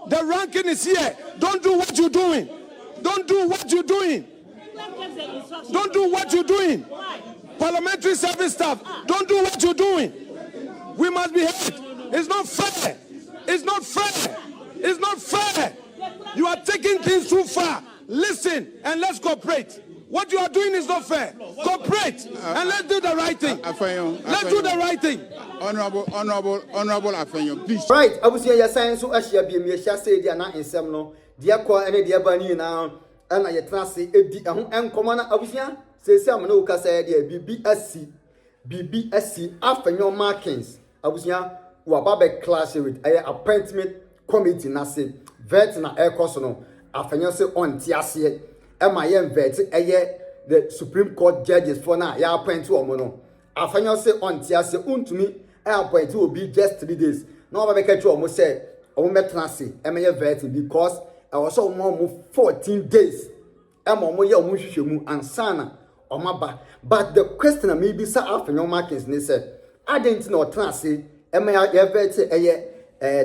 The ranking is here. Don't do what you're doing. Don't do what you're doing. Don't do what you're doing. Parliamentary service staff, don't do what you're doing. We must be heard. It's not fair. It's not fair. It's not fair. You are taking things too far. Listen and let's cooperate. What you are doing is not fair. Cooperate and let's do the right thing. Let's do the right thing. Honorable Afenyo, please. Right, I was here. Your science so as you be me. Shall say they are not in some no. Dear kwa any dear bani now. And I translate it. And commander, I was here. Say some no kasa dear BBSC Afenyo-Markin. I was here. Wababe clash with a appointment committee. Nasi vet na air course no. Afenyo say on tiasi. MIM vet the Supreme Court judges for now. Ya appoint to omono. Afenyo say on tiasi untumi. I appoint will be just 3 days. No one catch you almost say, "Oh, me transi, MIM vet because I was so more 14 days. I'm on your mushimu and sana or maba." But the question may be sir Afenyo-Markin they said, I didn't know transi, MIM vet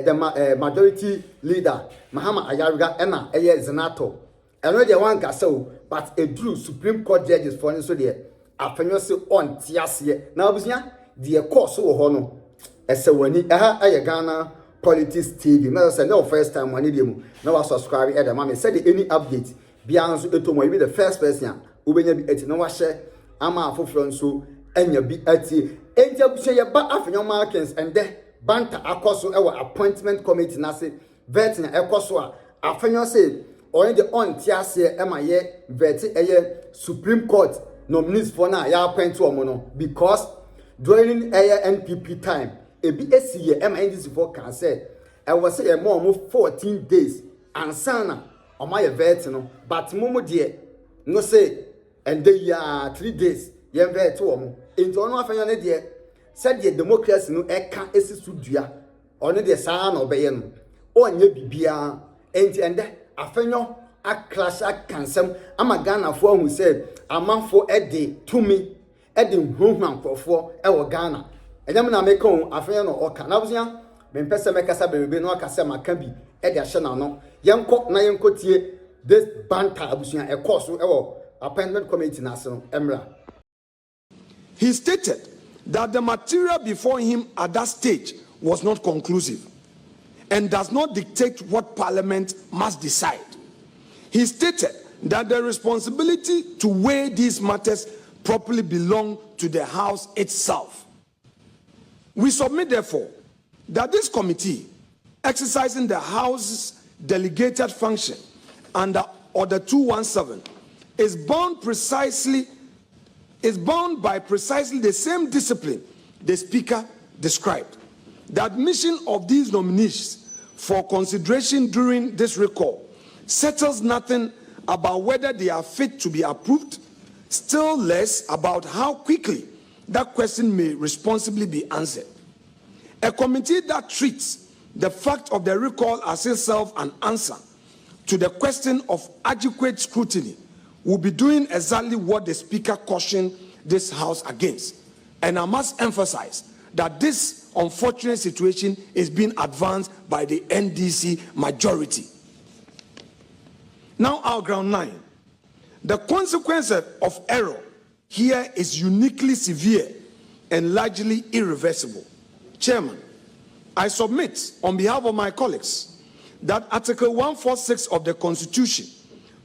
the majority leader, Mahama Ayariga, Emma, Zenato. And when they want to so, but a true Supreme Court judges for so there. Afenyo say on tiasie. Now, the course so hono. As a when I Ghana Politics TV. Now, say no first time when you now subscribe at the mommy said any update. Beyond to be the first person who will be at no share. Ama for so and you be at the end of say about Afenyo-Markin and then banter akoso our appointment committee nase vetting akoso Afenyo say or the on tiasie emaye veti Supreme Court nominees for now ya appoint to omono because during NPP time EBSC ye MNDC for can say I was say more 14 days and sana on my vet no but momo dear no say and they 3 days ye vet to omo into ono Afenyo ne dear said the democracy no eka esi sudua ono de saa na obeye no onye bibia and Afenyo a clash a cansem Ghana for who said amanfo ede tumi ede nhunhwan krofo e wo Ghana enyam na make on Afenyo no oka na buzia me pese mekasa bebe no akase maka bi ede ahye na no yenko na yenko tie this banter abusia e course e wo appointment committee na so emra. He stated that the material before him at that stage was not conclusive and does not dictate what Parliament must decide. He stated that the responsibility to weigh these matters properly belong to the House itself. We submit, therefore, that this committee, exercising the House's delegated function under Order 217, is bound by precisely the same discipline the Speaker described. The admission of these nominees for consideration during this recall settles nothing about whether they are fit to be approved, still less about how quickly that question may responsibly be answered. A committee that treats the fact of the recall as itself an answer to the question of adequate scrutiny will be doing exactly what the Speaker cautioned this House against. And I must emphasize that this unfortunate situation is being advanced by the NDC majority. Now our ground 9. The consequence of error here is uniquely severe and largely irreversible. Chairman, I submit on behalf of my colleagues that Article 146 of the Constitution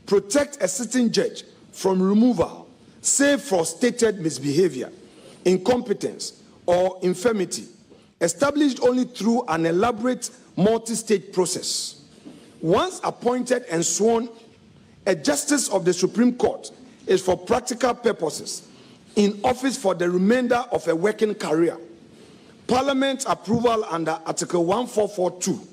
protects a sitting judge from removal save for stated misbehavior, incompetence, or infirmity, established only through an elaborate multi-stage process. Once appointed and sworn, a justice of the Supreme Court is for practical purposes in office for the remainder of a working career. Parliament approval under Article 1442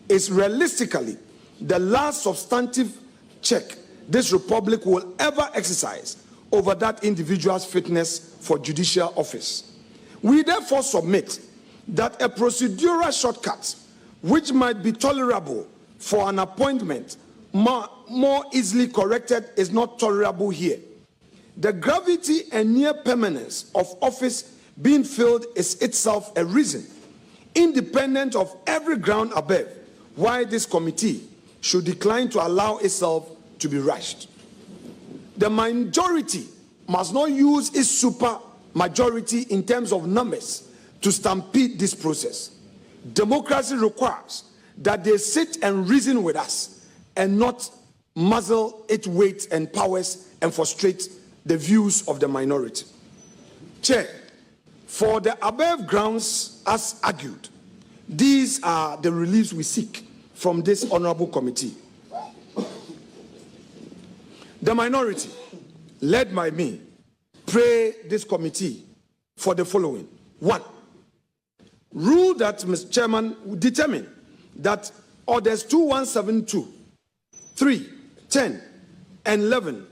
is realistically the last substantive check this republic will ever exercise over that individual's fitness for judicial office. We therefore submit that a procedural shortcut which might be tolerable for an appointment more easily corrected is not tolerable here. The gravity and near permanence of office being filled is itself a reason, independent of every ground above, why this committee should decline to allow itself to be rushed. The majority must not use its super majority in terms of numbers to stampede this process. Democracy requires that they sit and reason with us and not muzzle its weight and powers and frustrate the views of the minority. Chair, for the above grounds as argued, these are the reliefs we seek from this honorable committee. The minority, led by me, pray this committee for the following. 1. Rule that, Mr. Chairman, determine that orders 2172, 3, 10, and 11,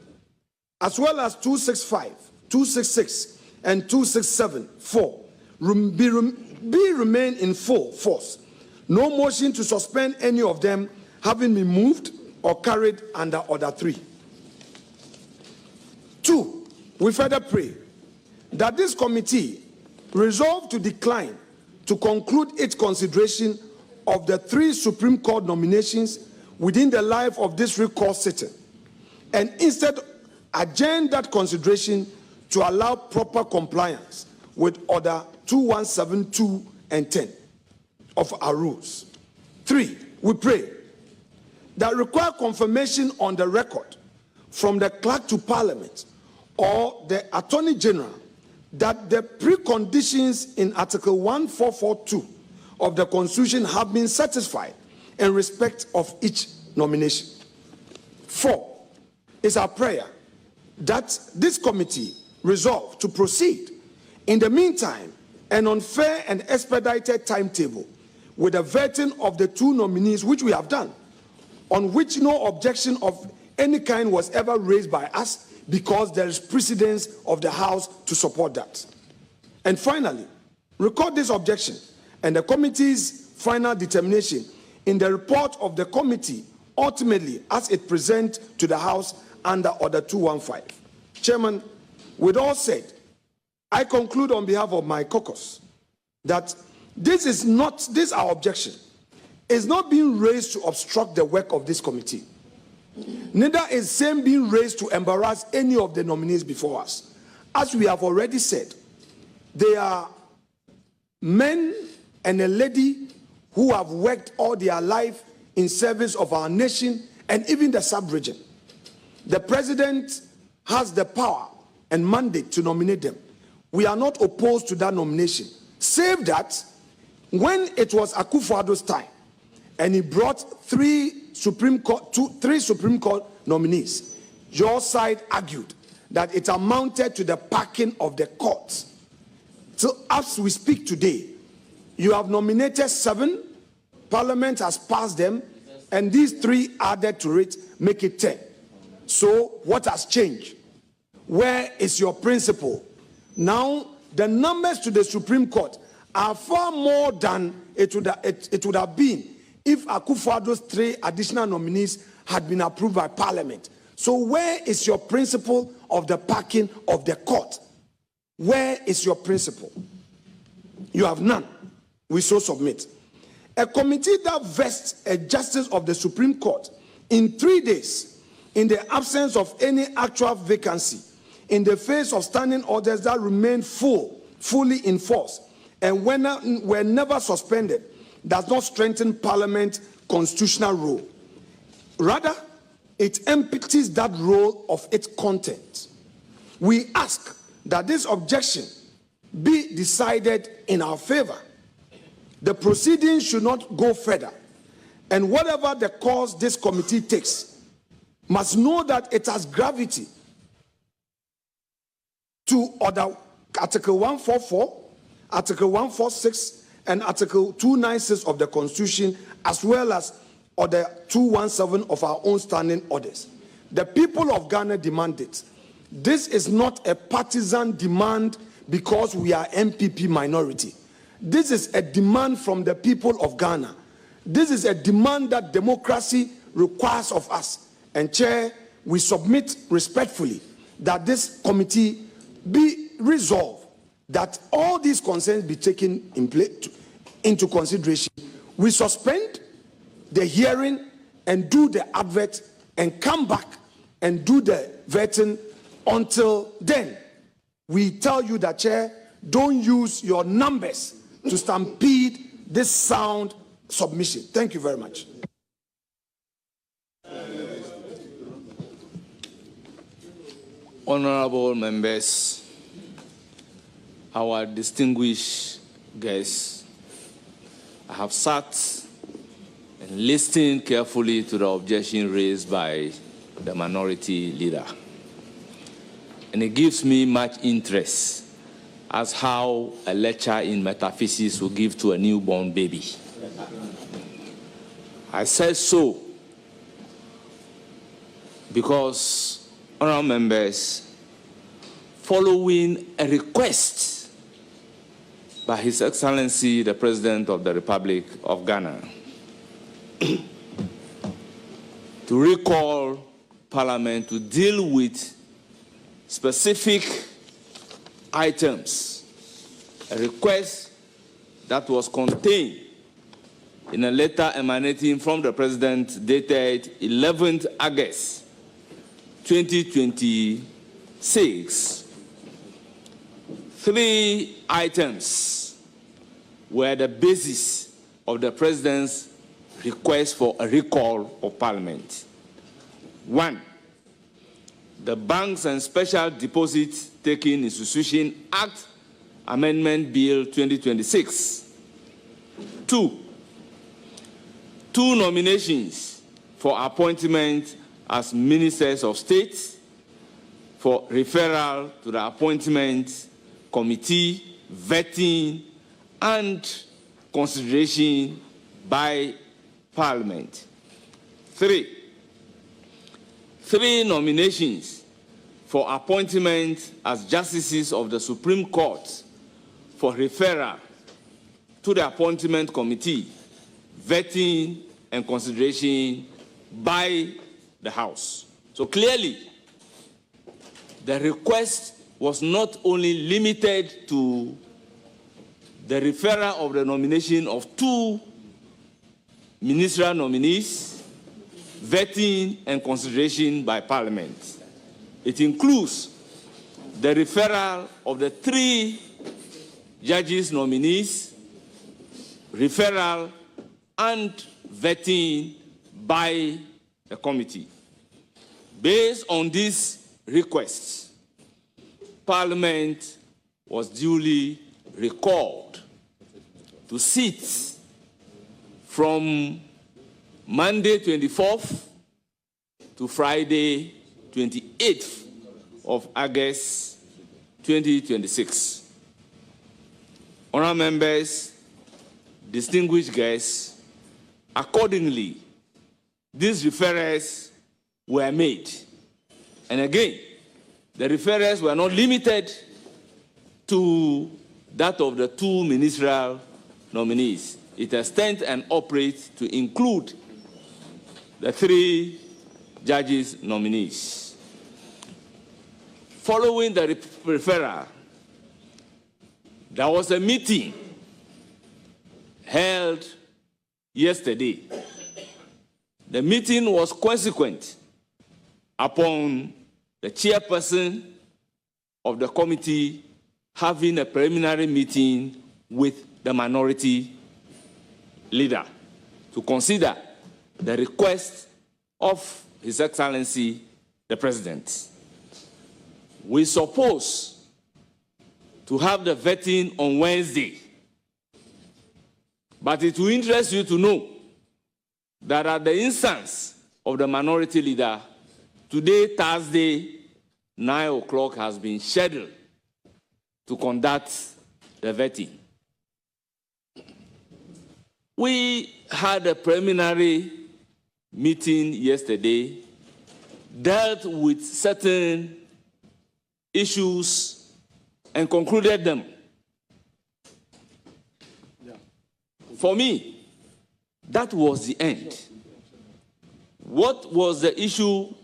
as well as 265, 266, and 267, 4, remain in full force. No motion to suspend any of them having been moved or carried under Order 3. 2, we further pray that this committee resolve to decline to conclude its consideration of the 3 Supreme Court nominations within the life of this recall sitting, and instead adjourn that consideration to allow proper compliance with Order 2172 and 10 of our rules. 3, we pray that require confirmation on the record from the Clerk to Parliament or the Attorney General that the preconditions in Article 1442 of the Constitution have been satisfied in respect of each nomination. 4, is our prayer that this committee resolve to proceed in the meantime an unfair and expedited timetable with the vetting of the 2 nominees, which we have done, on which no objection of any kind was ever raised by us, because there is precedence of the House to support that. And finally, record this objection and the committee's final determination in the report of the committee, ultimately as it presents to the House under Order 215. Chairman, with all said, I conclude on behalf of my caucus that this our objection is not being raised to obstruct the work of this committee. Neither is same being raised to embarrass any of the nominees before us. As we have already said, they are men and a lady who have worked all their life in service of our nation and even the sub-region. The president has the power and mandate to nominate them. We are not opposed to that nomination, save that when it was Akufo-Addo's time and he brought 3 Supreme Court nominees, your side argued that it amounted to the packing of the courts. So as we speak today, you have nominated 7, Parliament has passed them, and these 3 added to it make it 10. So what has changed? Where is your principle? Now the numbers to the Supreme Court are far more than it would have been if Akufo-Addo's 3 additional nominees had been approved by Parliament. So where is your principle of the packing of the court? Where is your principle? You have none. We so submit. A committee that vests a justice of the Supreme Court in 3 days, in the absence of any actual vacancy, in the face of standing orders that remain fully in force, and were never suspended, does not strengthen Parliament's constitutional role. Rather, it empties that role of its content. We ask that this objection be decided in our favor. The proceedings should not go further, and whatever the course this committee takes must know that it has gravity to order Article 144, Article 146, and Article 296 of the Constitution, as well as Order 217 of our own standing orders. The people of Ghana demand it. This is not a partisan demand because we are MPP minority. This is a demand from the people of Ghana. This is a demand that democracy requires of us. And Chair, we submit respectfully that this committee be resolved, that all these concerns be taken into consideration. We suspend the hearing and do the advert and come back and do the vetting. Until then, we tell you that, Chair, don't use your numbers to stampede this sound submission. Thank you very much. Honorable members, our distinguished guests, I have sat and listened carefully to the objection raised by the minority leader. And it gives me much interest as how a lecture in metaphysics will give to a newborn baby. I said so because, honorable members, following a request by His Excellency, the President of the Republic of Ghana, to recall Parliament to deal with specific items, a request that was contained in a letter emanating from the President dated 11th August 2026. 3 items were the basis of the President's request for a recall of Parliament. 1, the Banks and Special Deposit Taking Institution Act Amendment Bill 2026. 2, 2 nominations for appointment as Ministers of State for referral to the Appointment Committee, vetting, and consideration by Parliament. 3, 3 nominations for appointment as Justices of the Supreme Court for referral to the Appointment Committee, vetting, and consideration by the House. So clearly, the request was not only limited to the referral of the nomination of 2 ministerial nominees, vetting and consideration by Parliament. It includes the referral of the 3 judges nominees, referral and vetting by the committee. Based on these requests, Parliament was duly recalled to sit from Monday 24th to Friday 28th of August 2026. Honourable members, distinguished guests, accordingly, these referrals were made. And again, the referrals were not limited to that of the 2 ministerial nominees. It extends and operates to include the 3 judges nominees. Following the referral, there was a meeting held yesterday. The meeting was consequent upon the chairperson of the committee having a preliminary meeting with the minority leader to consider the request of His Excellency, the President. We suppose to have the vetting on Wednesday, but it will interest you to know that at the instance of the minority leader, today, Thursday, 9 o'clock has been scheduled to conduct the vetting. We had a preliminary meeting yesterday, dealt with certain issues and concluded them. For me, that was the end. What was the issue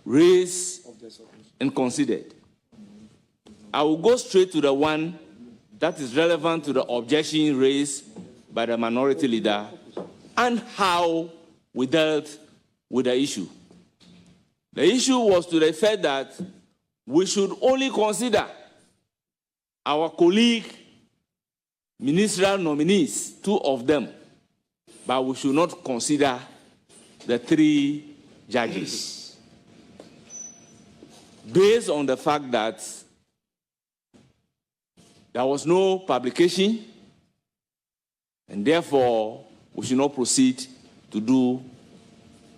raised and considered? I will go straight to the one that is relevant to the objection raised by the minority leader and how we dealt with the issue. The issue was to the effect that we should only consider our colleague ministerial nominees, 2 of them, but we should not consider the 3 judges. Based on the fact that there was no publication, and therefore we should not proceed to do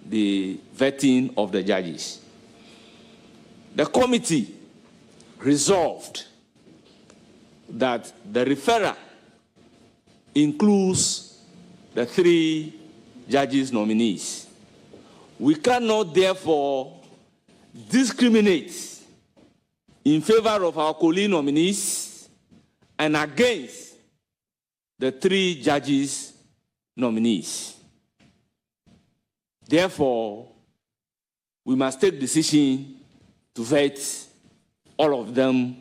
the vetting of the judges. The committee resolved that the referrer includes the 3 judges nominees. We cannot therefore discriminate in favor of our colleague nominees and against the 3 judges nominees. Therefore, we must take decision to vet all of them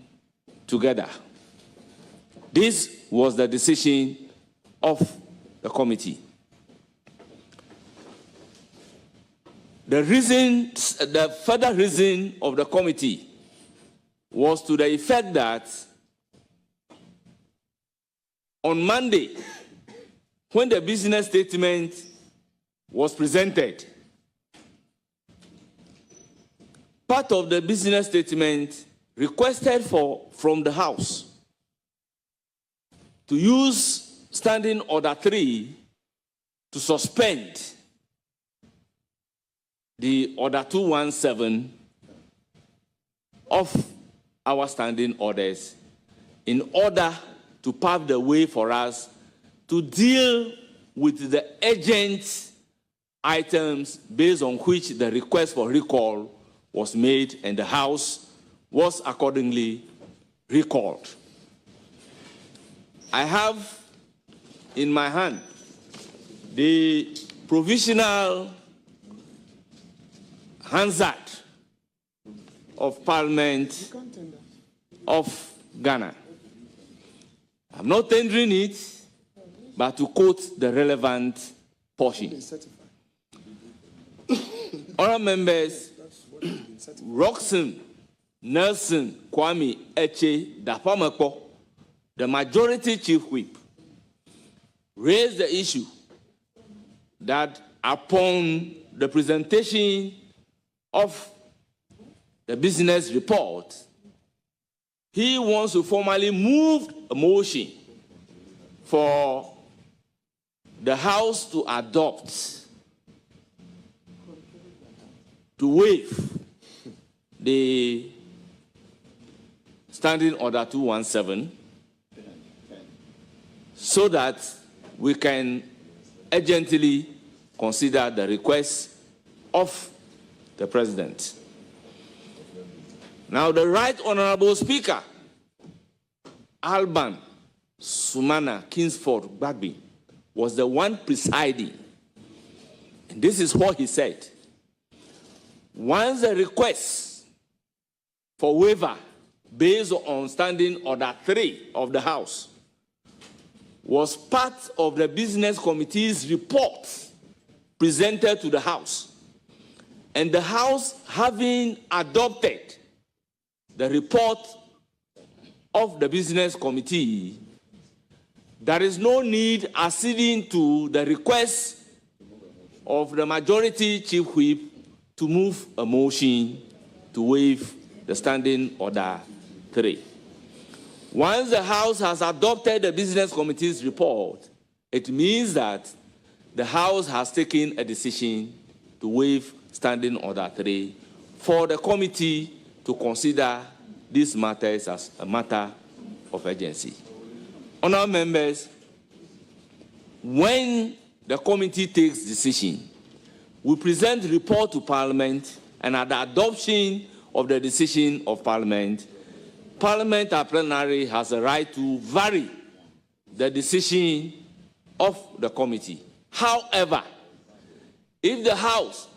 together. This was the decision of the committee. The further reason of the committee was to the effect that on Monday, when the business statement was presented, part of the business statement requested from the House to use Standing Order 3 to suspend the Order 217 of our standing orders in order to pave the way for us to deal with the urgent items based on which the request for recall was made, and the House was accordingly recalled. I have in my hand the provisional Hansard of Parliament of Ghana. I'm not tendering it, but to quote the relevant portion. Honourable members, Roxanne Nelson Kwame Eche Dapamako, the majority chief whip, raised the issue that upon the presentation of the business report, he wants to formally move a motion for the House to adopt, to waive the Standing Order 217 so that we can urgently consider the request of the President. Now, the Right Honorable Speaker, Alban Sumana Kingsford Bagby, was the one presiding. And this is what he said. Once the request for waiver based on Standing Order 3 of the House was part of the Business Committee's report presented to the House, and the House having adopted the report of the Business Committee, there is no need acceding to the request of the majority chief whip to move a motion to waive the Standing Order 3. Once the House has adopted the Business Committee's report, it means that the House has taken a decision to waive Standing Order 3 for the committee to consider these matters as a matter of urgency. Honourable members, when the committee takes decision, we present the report to Parliament, and at the adoption of the decision of Parliament, Parliament at plenary has a right to vary the decision of the committee. However, if the House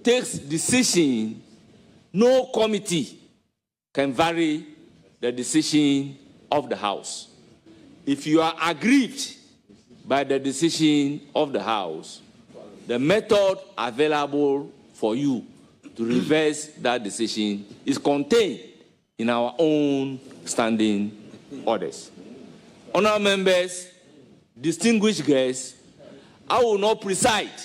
takes decision, no committee can vary the decision of the House. If you are aggrieved by the decision of the House, the method available for you to reverse that decision is contained in our own standing orders. Honourable members, distinguished guests, I will not preside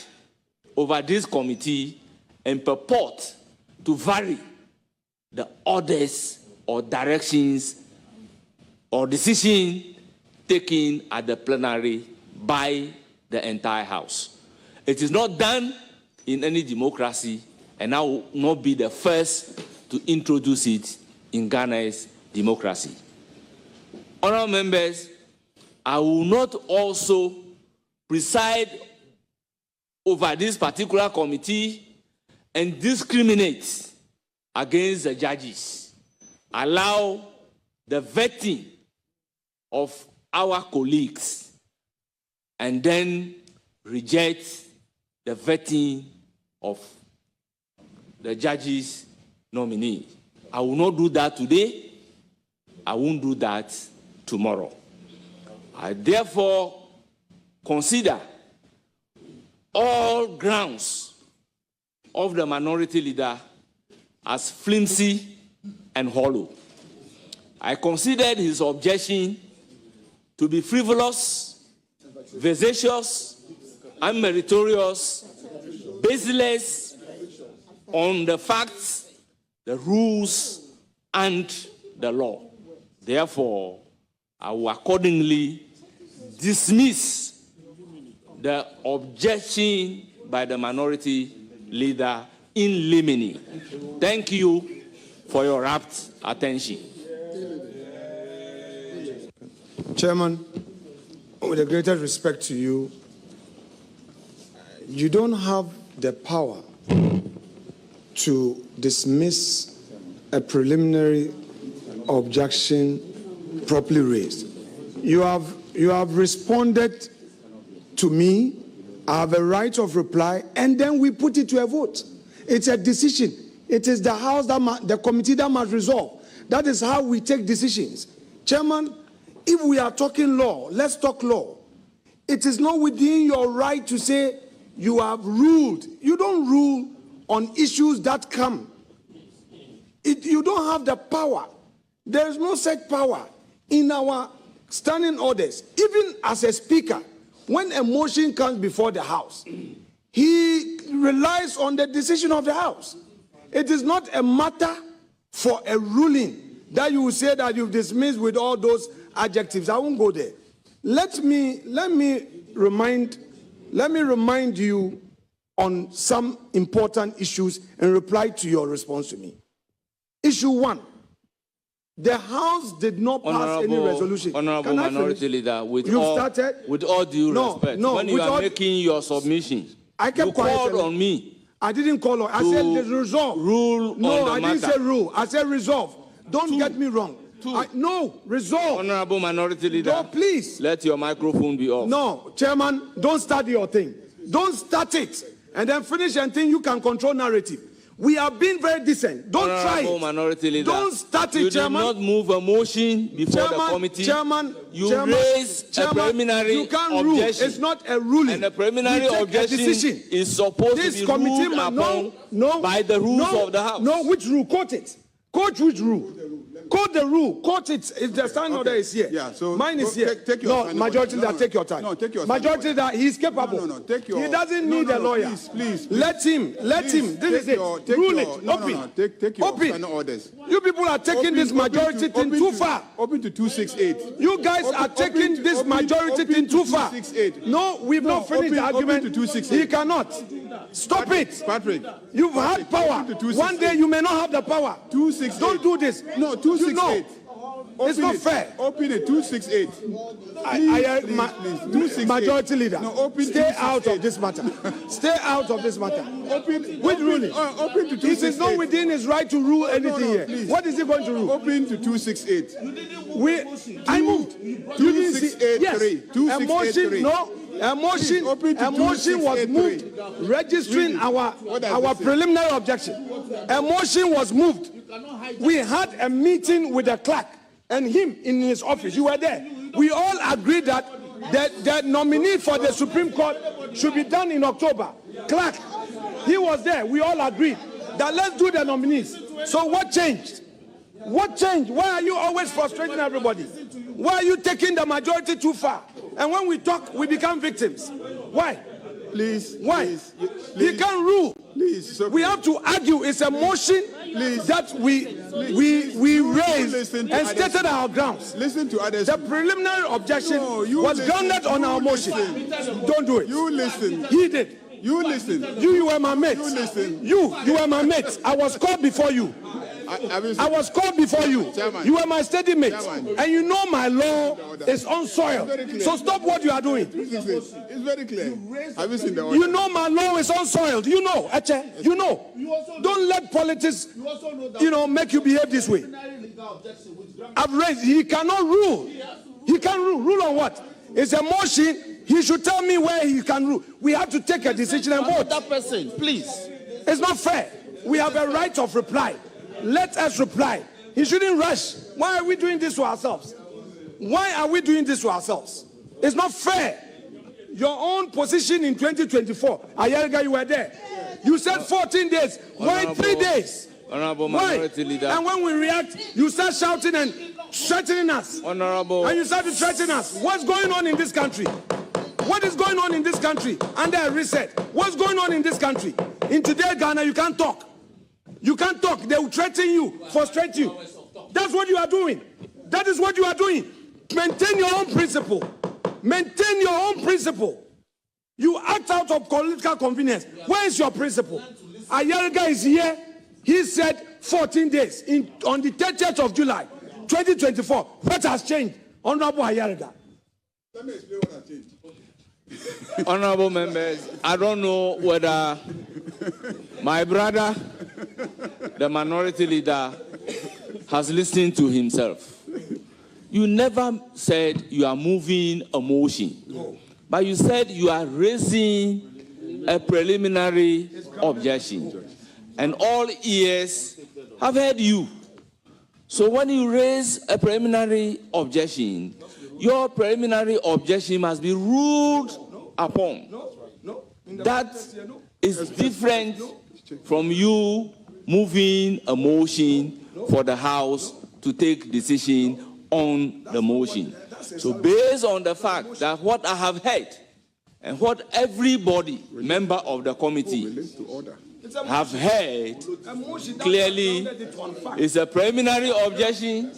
over this committee and purport to vary the orders or directions or decision taken at the plenary by the entire House. It is not done in any democracy, and I will not be the first to introduce it in Ghana's democracy. Honourable members, I will not also preside over this particular committee and discriminate against the judges. Allow the vetting of our colleagues and then reject the vetting of the judges' nominee. I will not do that today. I won't do that tomorrow. I therefore consider all grounds of the minority leader as flimsy and hollow. I considered his objection to be frivolous, vexatious, unmeritorious, baseless on the facts, the rules, and the law. Therefore, I will accordingly dismiss the objection by the minority leader in limine. Thank you for your rapt attention. Chairman, with the greatest respect to you, you don't have the power to dismiss a preliminary objection properly raised. You have responded to me. I have a right of reply, and then we put it to a vote. It's a decision. It is the House the committee that must resolve. That is how we take decisions. Chairman, if we are talking law, let's talk law. It is not within your right to say you have ruled. You don't rule on issues that come. You don't have the power. There is no such power in our standing orders. Even as a speaker, when a motion comes before the House, he relies on the decision of the House. It is not a matter for a ruling that you will say that you've dismissed with all those adjectives. I won't go there. Let me remind you on some important issues and reply to your response to me. Issue 1. The House did not pass any resolution. Honourable Minority Leader, with all due respect, when you are making your submission, I kept you quiet. called on me. I didn't call on. I said the resolve. Rule no, on the I matter. didn't say rule. I said resolve. Don't get me wrong. No, resolve. Honourable Minority Leader, no, please. Let your microphone be off. No, Chairman, don't start your thing. don't start it and then finish and think you can control narrative. We are being very decent. Don't try it. Minority Leader, don't start it, Chairman. You did not move a motion before the committee. You raised a preliminary objection. Rule. It's not a ruling. And the preliminary objection is supposed to be ruled upon by the rules of the House. No, which rule? Quote it. Quote which rule? Quote the rule. Quote it. If the standing order is here. Yeah, so mine is here. Take your majority leader, take your time. No, take your majority leader, he's capable. No, take your. He doesn't need a lawyer. Please. Let him. This is it. Rule it. Open. Take your Open. final orders. You people are taking this majority thing too far. Open to 268. You guys are taking this majority thing too far. No, we've not finished the argument. He cannot. Stop it. Patrick. You've had power. One day you may not have the power. 268. Don't do this. No, 268. It's not fair. Open it. 268. Please. Majority leader. No, stay out of this matter. Stay out of this matter. Which ruling? Open to 268. It is not within his right to rule anything here. Please. What is he going to rule? Open to 268. I moved. 268. Yes. A motion. No. A motion was moved, registering our preliminary objection. A motion was moved. We had a meeting with the clerk and him in his office. You were there. We all agreed that the nominee for the Supreme Court should be done in October. Clark, he was there. We all agreed that let's do the nominees. So what changed? What changed? Why are you always frustrating everybody? Why are you taking the majority too far? And when we talk, we become victims. Why? Please. Why? Please, He can't rule. Please. Okay. We have to argue. It's a motion that we raised and stated our grounds. Listen to others. The preliminary objection was listen. grounded on our motion. Don't do it. You listen. He did. You listen. You were my mate. You listen. You were my mate. I was called before you. I was called before you. Chairman. You were my steady mate. Chairman. And you know my law is on soil. So stop what you are doing. It's very clear. Have you seen the order? You know my law is on soil. You know, Eche. You know. Don't let politics, make you behave this way. I've raised. He cannot rule. He can't rule. Rule on what? It's a motion. He should tell me where he can rule. We have to take a decision and vote. That person, please. It's not fair. We have a right of reply. Let us reply. He shouldn't rush. Why are we doing this to ourselves? Why are we doing this to ourselves? It's not fair. Your own position in 2024, Ayariga, you were there. You said 14 days. Why 3 days? Honorable Why? Minority Leader. And when we react, you start shouting and threatening us. Honorable. And you start to threaten us. What's going on in this country? What is going on in this country? Under a reset. What's going on in this country? In today, Ghana, you can't talk. You can't talk. They will threaten you, frustrate you. That's what you are doing. That is what you are doing. Maintain your own principle. Maintain your own principle. You act out of political convenience. Where is your principle? Ayariga is here. He said 14 days on the 30th of July, 2024. What has changed? Honorable Ayariga. Let me explain what has changed. Honorable members, I don't know whether my brother, the minority leader, has listened to himself. You never said you are moving a motion, but you said you are raising a preliminary objection. And all ears have heard you. So when you raise a preliminary objection, your preliminary objection must be ruled upon. That is different from you moving a motion for the House to take decision on the motion. So based on the fact that what I have heard and what everybody, member of the committee, have heard clearly is a preliminary objection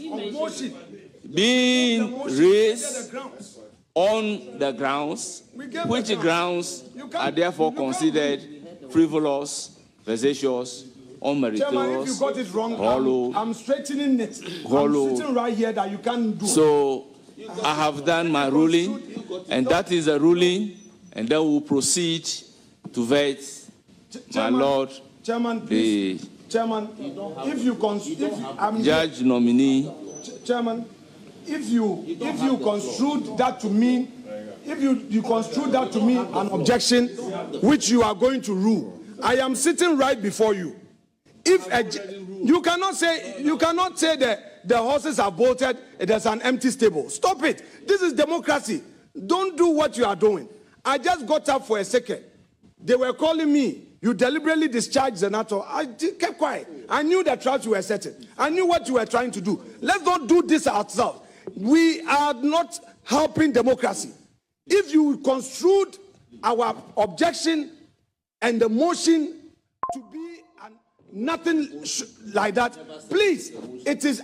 being raised on the grounds, which grounds are therefore considered frivolous, vexatious, unmeritorious, Chairman, if you got it wrong, hollow. I'm straightening it. Hollow. I'm sitting right here that you can't do. So I have done my ruling, and that is a ruling, and then we'll proceed to vet my Lord, Chairman, the Chairman, if you judge nominee. Chairman, if you construed that to mean, if you construed that to mean an objection, which you are going to rule, I am sitting right before you. You cannot say that the horses are bolted, there's an empty stable. Stop it. This is democracy. Don't do what you are doing. I just got up for a second. They were calling me. You deliberately discharged Senator. I kept quiet. I knew the traps you were setting. I knew what you were trying to do. Let's not do this ourselves. We are not helping democracy. If you construed our objection and the motion to be nothing like that, please,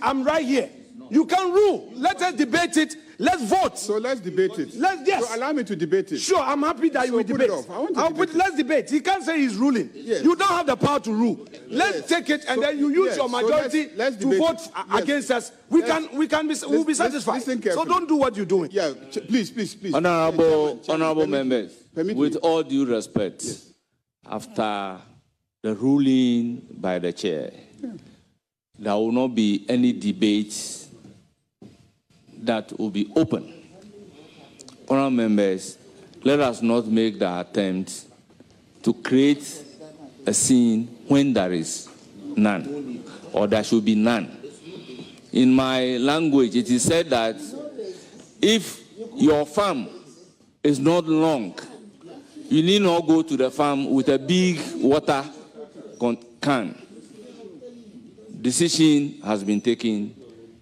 I'm right here. You can rule. Let us debate it. Let's vote. So let's debate it. Yes. So allow me to debate it. Sure, I'm happy that you will debate. Let's debate. He can't say he's ruling. Yes. You don't have the power to rule. Let's take it, and then you use your majority to vote against us. We'll be satisfied. So don't do what you're doing. Yeah, please. Honorable members, with all due respect, after the ruling by the chair, there will not be any debate that will be open. Honorable members, let us not make the attempt to create a scene when there is none, or there should be none. In my language, it is said that if your farm is not long, You need not go to the farm with a big water can. Decision has been taken,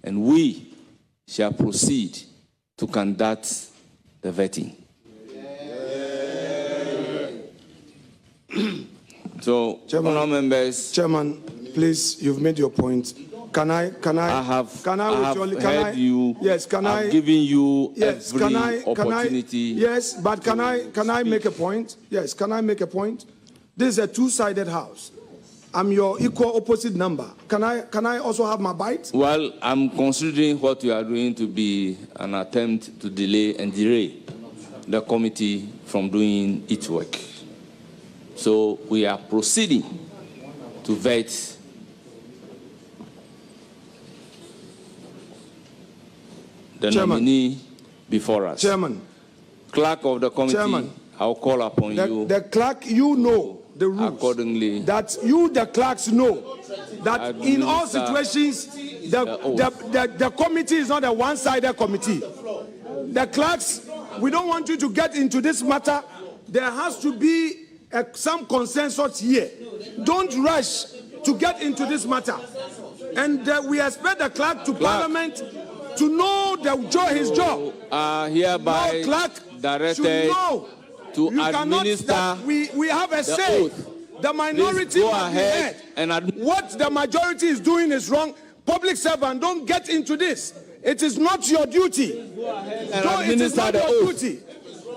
and we shall proceed to conduct the vetting. So, honourable members, Chairman, please, you've made your point. Can I I've given you yes, every opportunity. Yes, but can I make a point? Yes, can I make a point? This is a two-sided house. I'm your equal opposite number. Can I also have my bite? Well, I'm considering what you are doing to be an attempt to delay and derail the committee from doing its work. So we are proceeding to vet the nominee before us. Chairman. Clerk of the committee, Chairman, I'll call upon you. The clerk, you know the rules. Accordingly. That you, the clerks, know that in all situations, the committee is not a one-sided committee. The clerks, we don't want you to get into this matter. There has to be some consensus here. Don't rush to get into this matter. And we expect the clerk to Parliament to know his job. Hereby no clerk directed know. to You administer we have a say. oath. The minority Go must be ahead heard. and What the majority is doing is wrong. Public servant, don't get into this. It is not your duty. It is not your duty.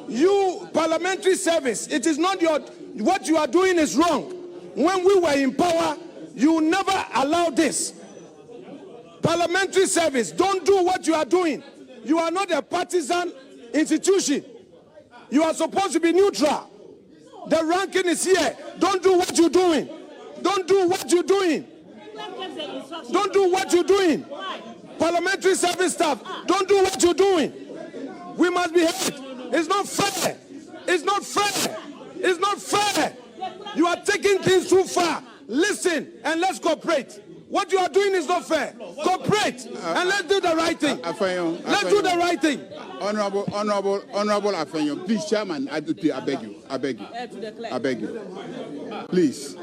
You, parliamentary service, it is not your... What you are doing is wrong. When we were in power, you never allowed this. Parliamentary service, don't do what you are doing. You are not a partisan institution. You are supposed to be neutral. The ranking is here. Don't do what you're doing. Don't do what you're doing. Don't do what you're doing. Parliamentary service staff, don't do what you're doing. We must be heard. It's not fair. It's not fair. It's not fair. You are taking things too far. Listen and let's cooperate. What you are doing is not fair. Cooperate and let's do the right thing. Let's do the right thing. Honorable Afenyo, please, Chairman, I beg you. I beg you. Please.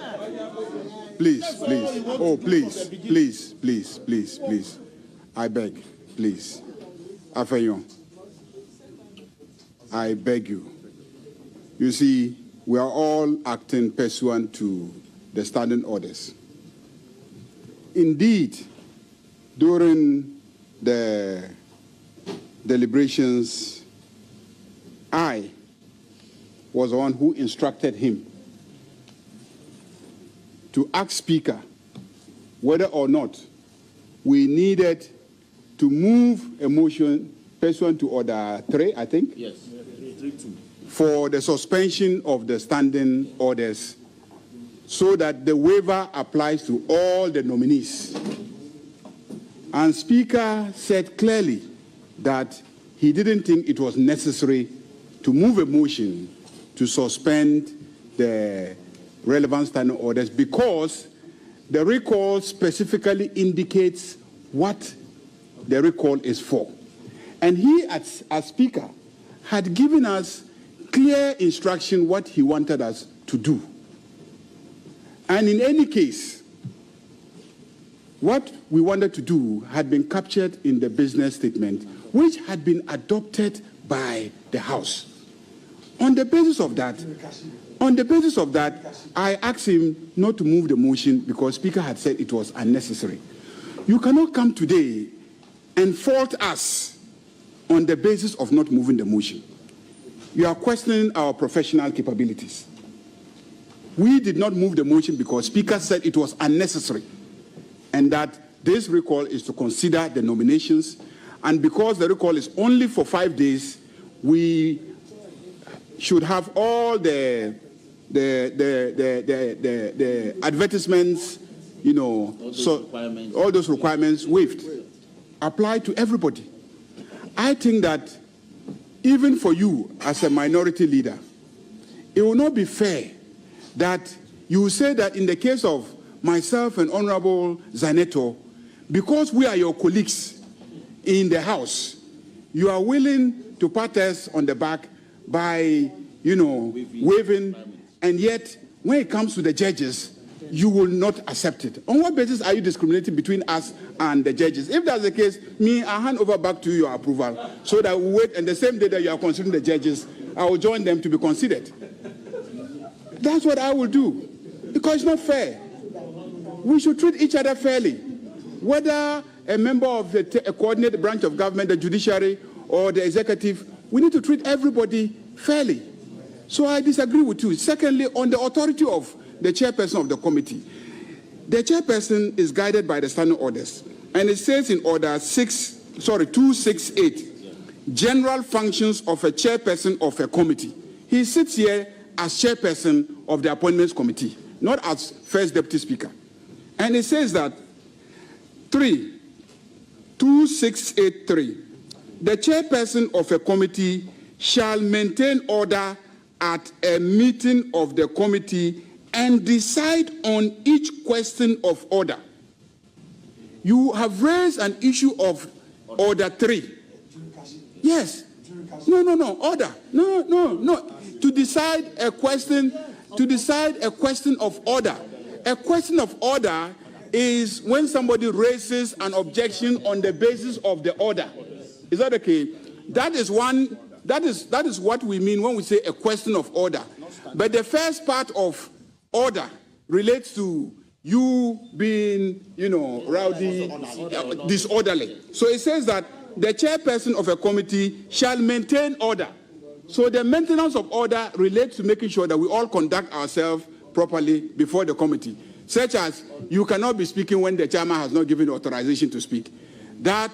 Oh, please. I beg, please. Afenyo, I beg you. You see, we are all acting pursuant to the standing orders. Indeed, during the deliberations, I was the one who instructed him to ask Speaker whether or not we needed to move a motion pursuant to Order 3, I think? Yes, 3-2. For the suspension of the standing orders so that the waiver applies to all the nominees. And Speaker said clearly that he didn't think it was necessary to move a motion to suspend the relevant standing orders because the recall specifically indicates what the recall is for. And he, as Speaker, had given us clear instruction what he wanted us to do. And in any case, what we wanted to do had been captured in the business statement, which had been adopted by the House. On the basis of that, I asked him not to move the motion because Speaker had said it was unnecessary. You cannot come today and fault us on the basis of not moving the motion. You are questioning our professional capabilities. We did not move the motion because Speaker said it was unnecessary and that this recall is to consider the nominations, and because the recall is only for 5 days, we should have all the advertisements, you know, all those requirements waived, applied to everybody. I think that even for you as a minority leader, it will not be fair that you say that in the case of myself and Honorable Zaneto, because we are your colleagues in the House, you are willing to pat us on the back by, waiving, and yet when it comes to the judges, you will not accept it. On what basis are you discriminating between us and the judges? If that's the case, I hand over back to you your approval so that we wait, and the same day that you are considering the judges, I will join them to be considered. That's what I will do, because it's not fair. We should treat each other fairly. Whether a member of the coordinated branch of government, the judiciary, or the executive, we need to treat everybody fairly. So I disagree with you. Secondly, on the authority of the chairperson of the committee, the chairperson is guided by the standing orders, and it says in order 268, general functions of a chairperson of a committee. He sits here as chairperson of the appointments committee, not as first deputy speaker. And it says that 2683, the chairperson of a committee shall maintain order at a meeting of the committee and decide on each question of order. You have raised an issue of order 3. Yes. No, order. No. To decide a question of order. A question of order is when somebody raises an objection on the basis of the order. Is that okay? That is what we mean when we say a question of order. But the first part of order relates to you being, rowdy, disorderly. So it says that the chairperson of a committee shall maintain order. So the maintenance of order relates to making sure that we all conduct ourselves properly before the committee, such as you cannot be speaking when the chairman has not given authorization to speak. That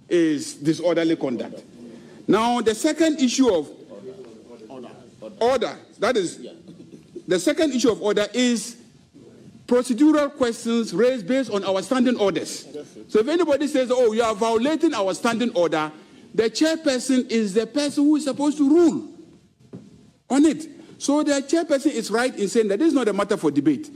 is disorderly conduct. Now, the second issue of order, the second issue of order is procedural questions raised based on our standing orders. So if anybody says, oh, you are violating our standing order, the chairperson is the person who is supposed to rule on it. So the chairperson is right in saying that this is not a matter for debate.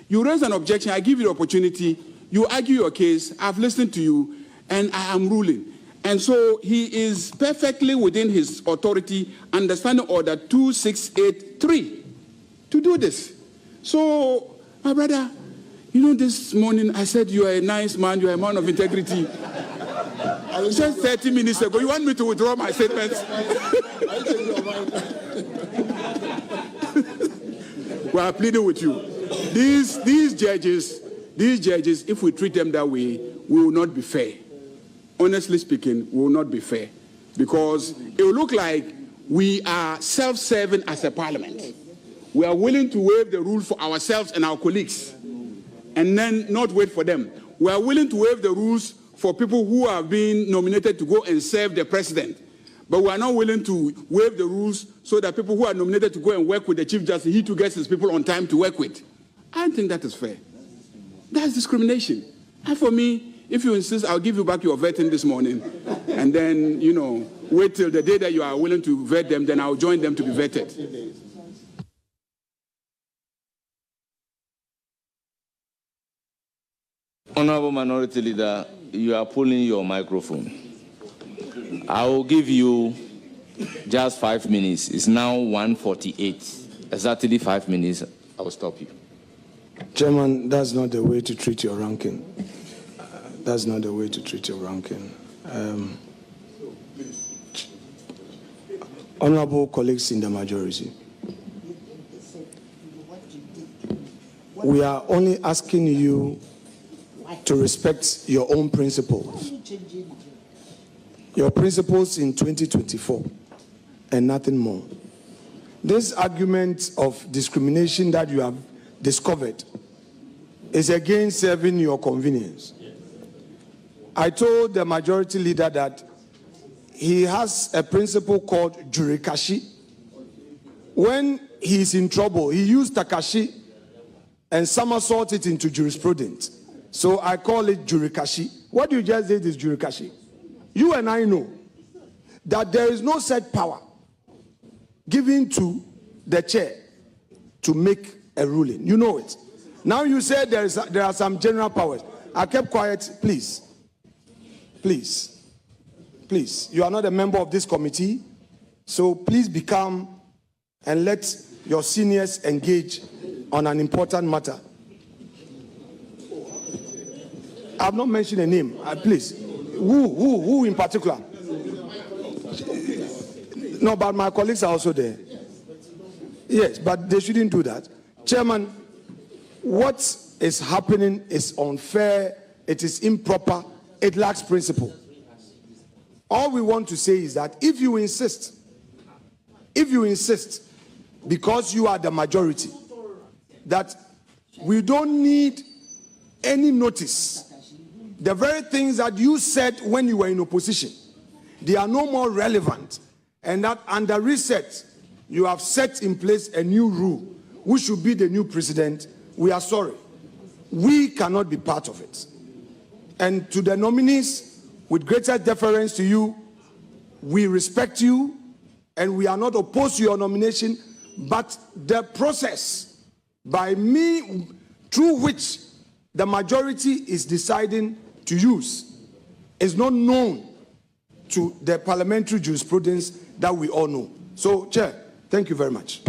You raise an objection, I give you the opportunity, you argue your case, I've listened to you, and I am ruling. And so he is perfectly within his authority under Standing Order 2683 to do this. So, my brother, this morning I said you are a nice man, you are a man of integrity. Just 30 minutes ago, you want me to withdraw my statements? We are pleading with you. These judges, if we treat them that way, we will not be fair. Honestly speaking, we will not be fair, because it will look like we are self-serving as a parliament. We are willing to waive the rule for ourselves and our colleagues, and then not wait for them. We are willing to waive the rules for people who are being nominated to go and serve the president, but we are not willing to waive the rules so that people who are nominated to go and work with the Chief Justice, he too gets his people on time to work with. I don't think that is fair. That's discrimination. And for me, if you insist, I'll give you back your vetting this morning, and then, wait till the day that you are willing to vet them, then I'll join them to be vetted. Honorable Minority Leader, you are pulling your microphone. I will give you just 5 minutes. It's now 1:48. Exactly 5 minutes. I will stop you. Chairman, that's not the way to treat your ranking. That's not the way to treat your ranking. Honorable colleagues in the majority, we are only asking you to respect your own principles. Your principles in 2024 and nothing more. This argument of discrimination that you have discovered is again serving your convenience. I told the majority leader that he has a principle called jurikashi. When he's in trouble, he used takashi and somersault it into jurisprudence. So I call it jurikashi. What you just did is jurikashi. You and I know that there is no set power given to the chair to make a ruling. You know it. Now you say there are some general powers. I kept quiet, please. Please. Please. You are not a member of this committee, so please become and let your seniors engage on an important matter. I've not mentioned a name, please. Who in particular? No, but my colleagues are also there. Yes, but they shouldn't do that. Chairman, what is happening is unfair, it is improper, it lacks principle. All we want to say is that if you insist, because you are the majority, that we don't need any notice, the very things that you said when you were in opposition, they are no more relevant, and that under reset, you have set in place a new rule, who should be the new president. We are sorry. We cannot be part of it. And to the nominees, with greater deference to you, we respect you, and we are not opposed to your nomination, but the process by me, through which the majority is deciding to use, is not known to the parliamentary jurisprudence that we all know. So, Chair, thank you very much.